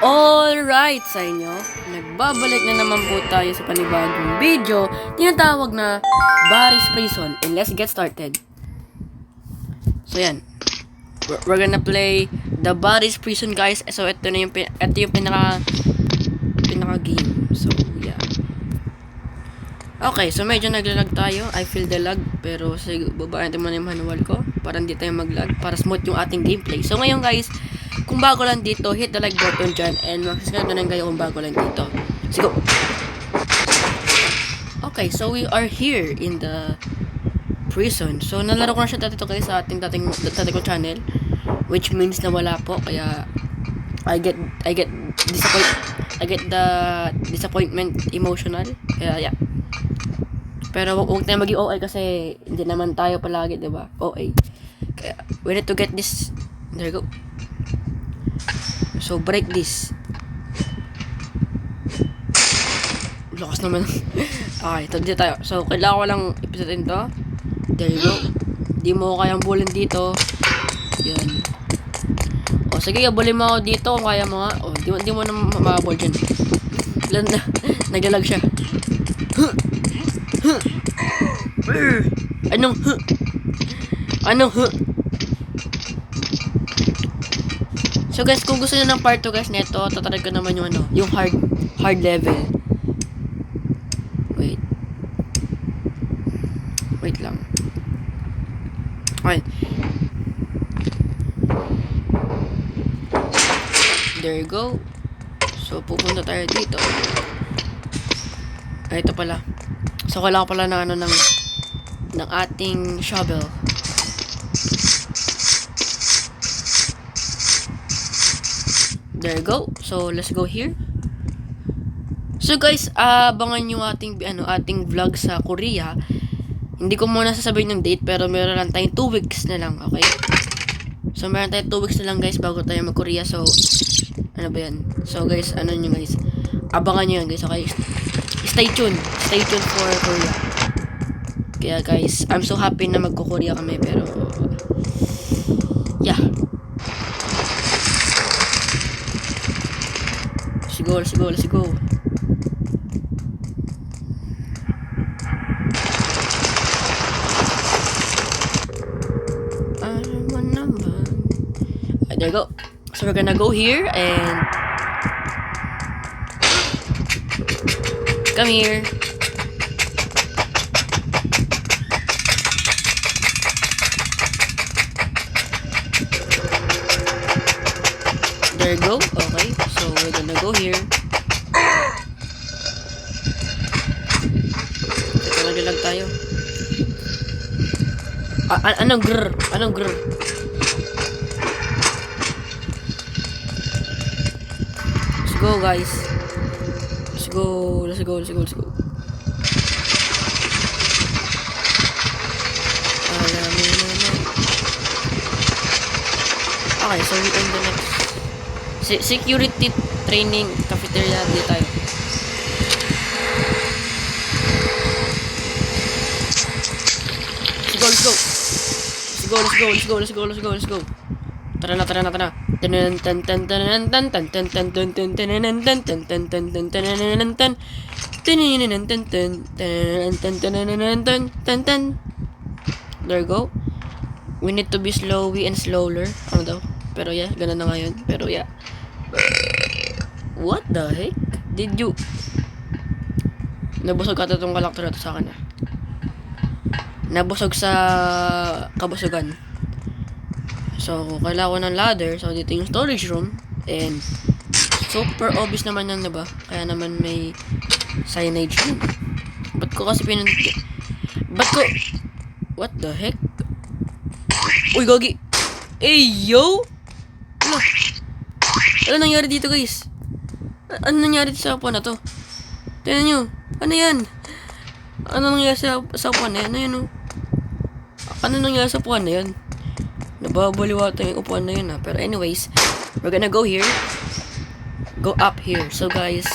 Alright sa inyo, nagbabalik na naman po tayo sa panibagong video, tinatawag na Barry's Prison, and let's get started. So yan, we're gonna play the Barry's Prison, guys. So ito yung pinaka game. So yeah. Okay, so medyo naglalag tayo. I feel the lag, pero sige, babaan natin muna yung manual ko para hindi tayo maglag, para smooth yung ating gameplay. So ngayon, guys, kung bago lang dito, hit the like button dyan, and mag-subscribe na lang kayo kung bago lang dito. Let's go! Okay, so we are here in the prison. So nalaro ko na siya dati to, guys, sa ating dating ko channel, which means na wala po, kaya I get the disappointment emotional. Kaya yeah. Pero huwag tayo maging OA kasi hindi naman tayo palagi, diba? OA. Kaya we need to get this. There you go. So break this. Lakas naman. Okay, ito dito tayo. So kailangan ko lang ipisatin to. There you go. Di mo kayang bulin dito. Yan. O sige, bulin mo ako dito kung kaya mo nga. O di mo na mababol dyan. Naglalag siya. Anong So guys, kung gusto niyo ng part 2, guys, neto, tatry ko naman yung yung hard level. Wait lang. Okay. There you go. So pupunta tayo dito. Ay, ito pala. So kailangan pala ng ng ating shovel. There you go. So let's go here. So guys, abangan yung ating vlog sa Korea. Hindi ko muna sasabihin yung date, pero meron lang tayong 2 weeks na lang, okay? So meron tayong 2 weeks na lang, guys, bago tayo mag-Korea. So ano ba yan? So guys, nyo, guys, abangan nyo yan, guys, okay? Stay tuned for Korea. Kaya guys, I'm so happy na magko-Korea kami, pero yeah. Let's go. There you go. So we're gonna go here and come here. There you go. Okay, so we're gonna go here. Ito, naglalag tayo. Anong grr? Let's go, guys. Let's go. Okay, so we end the next security training cafeteria dito tayo. Let's go. Tara na. There you go. We need to be slowy and slower. Ano daw? Pero yeah, ganun na ngayon. Pero yeah. What the heck? Did you? Nabusog ka itong kalakter na ito sa akin. Nabusog sa kabusugan. So, kailangan ko ng ladder. So, dito yung storage room. And, super obvious naman yan, diba? Kaya naman may signage yun. Ba't ko kasi What the heck? Uy, gogi! Hey, yo! Ano nangyari dito, guys? Ano nangyari sa upuan na to? Tignan nyo. Ano yan? Ano nangyari sa upuan na yan? Ano yan, oh? Ano nangyari sa upuan na yan? Nababaliwata yung upuan na yun, ha? Pero anyways, we're gonna go here. Go up here. So guys,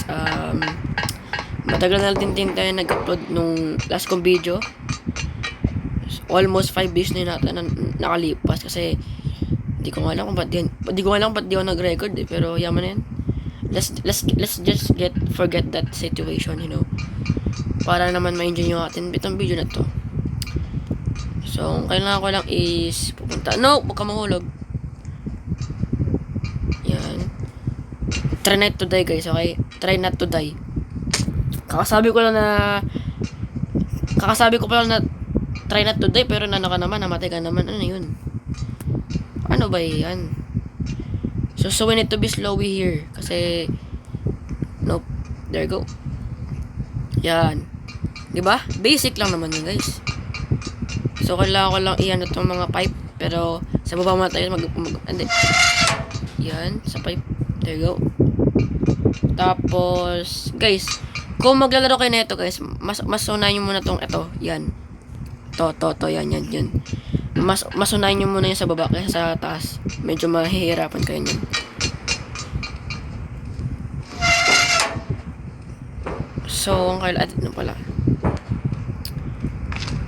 matagal na din tayo nag-upload nung last kong video. Almost 5 days na natin nakalipas kasi Hindi ko nga alam kung ba't di ako nag-record eh, pero yaman na yan. let's just forget that situation, you know. Para naman ma-enjoy nyo atin itong video na to. So, ang kailangan ko lang is pupunta. No! Huwag ka mahulog. Yan. Try not to die, guys, okay? Try not to die. Kakasabi ko pa lang na try not to die, pero nano ka naman, namatay ka naman. Ano yun? Ano ba yan? So we need to be slowy here. Kasi, nope. There you go. Yan. Diba? Basic lang naman yun, guys. So, kailangan ko lang iyan itong mga pipe. Pero, sa baba muna tayo hindi. Yan, sa pipe. There you go. Tapos, guys, kung maglalaro kayo na ito, guys, mas unahin nyo muna tong ito. Yan. To, yan. Mas unahin nyo muna yung sa baba kaysa sa taas. Medyo mahihirapan kayo nyan. So, ang kailangan, ano pala?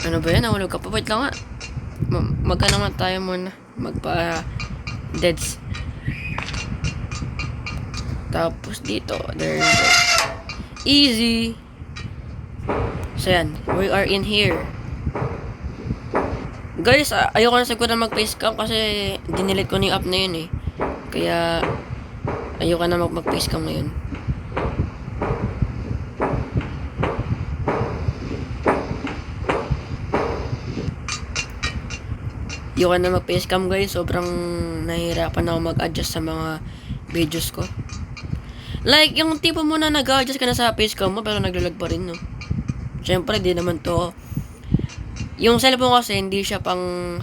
Ano ba yan? Nahulog ka pa. Wait lang nga. Magka naman tayo muna. Magpa-deads. Tapos dito. There you go. Easy. So yan. We are in here. Guys, ayoko na siguro mag-facecam kasi dinilit ko na yung app na yun eh. Kaya ayoko na mag-facecam ngayon. Ayoko na mag-facecam, guys. Sobrang nahihirapan ako mag-adjust sa mga videos ko. Like, yung tipo mo na nag-adjust ka na sa facecam mo pero naglalag pa rin, no? Siyempre, di naman to. Yung cellphone kasi, hindi siya pang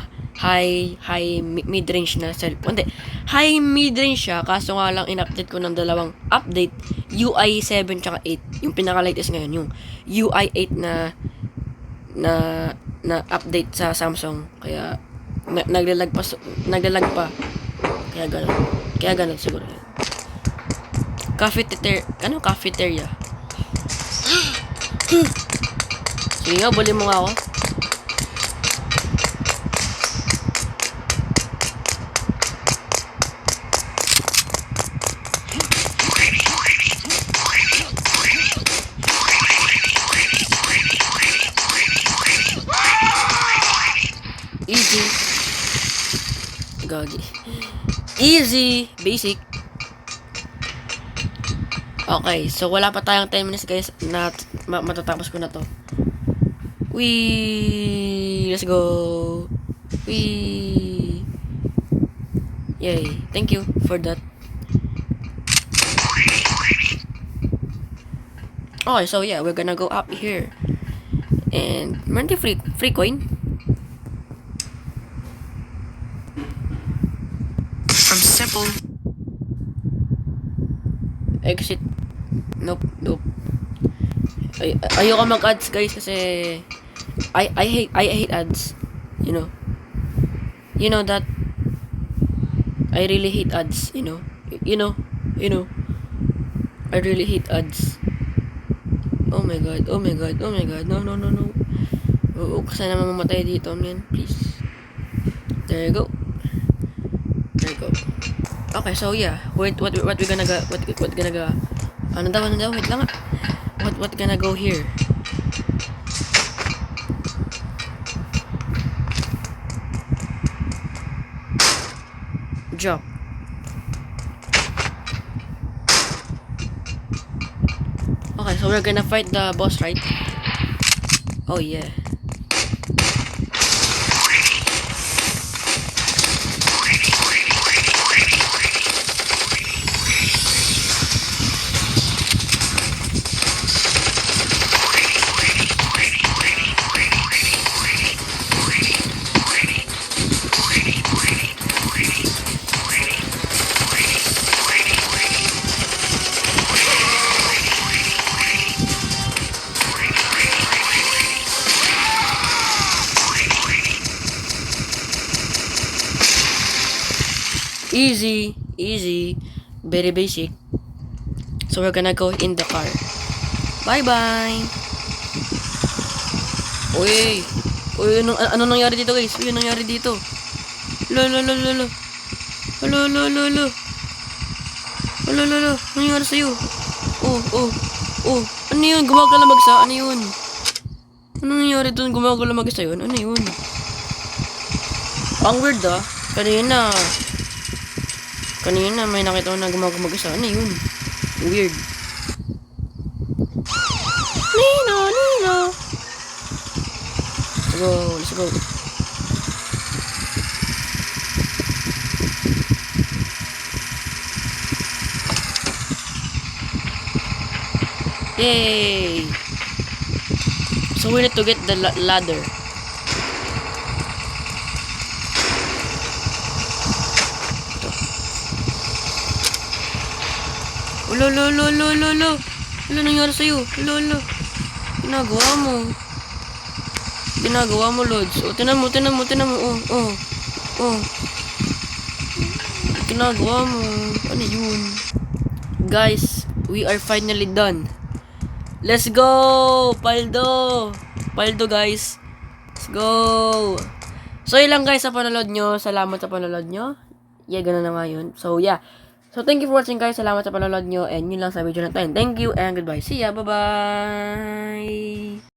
mid-range na cellphone. Hindi. High mid-range siya, kaso nga lang in-update ko ng dalawang update. UI 7 tsaka 8. Yung pinaka-latest ngayon, yung UI 8 na update sa Samsung. Kaya, naglalag pa. Kaya ganun siguro. Cafeteria. Sige nga, bully mo nga ako. Easy. Gagi. Easy. Basic. Okay, so wala pa tayong 10 minutes, guys, na matatapos ko na to. Let's go. Yay. Thank you for that. Okay, so yeah, we're gonna go up here. And meron free coin. From simple. Exit. Nope. Ayoko mag-ads, guys, kasi I hate ads. You know that I really hate ads, you know. I really hate ads. Oh my god. No. Huwag ka sana mamamatay dito, man. Please. There you go. Okay, so yeah. What we gonna go? What gonna go? Ano daw? Wait lang. What gonna go here? Jump. Okay, so we're gonna fight the boss, right? Oh yeah. Easy. Very basic. So we're gonna go in the car. Bye-bye. Uy, ano nangyari dito, guys? Uy, ano nangyari dito? Lo. Ano nangyari sa'yo? Oh. Ano yun? Gumagalamag sa? Ano yun? Ano nangyari dun? Gumagalamag sa'yo? Ano yun? Ang weird ah. Kanina may nakita ko na gumagalamag sa. Ano yun? Weird. Nino. Let's go. Yay! So we need to get the ladder. Lo. Ano nangyari sa'yo? Lo. Ginagawa mo, Lods. O, tinan mo. Oh. Ginagawa mo. Ano yun? Guys, we are finally done. Let's go! Paldo, guys. Let's go! So, yun lang guys sa panonood nyo. Salamat sa panonood nyo. Yeah, ganun na nga yun. So, yeah. So, thank you for watching guys. Salamat sa panonood nyo. And yun lang sa video na tayo. Thank you and goodbye. See ya. Bye-bye!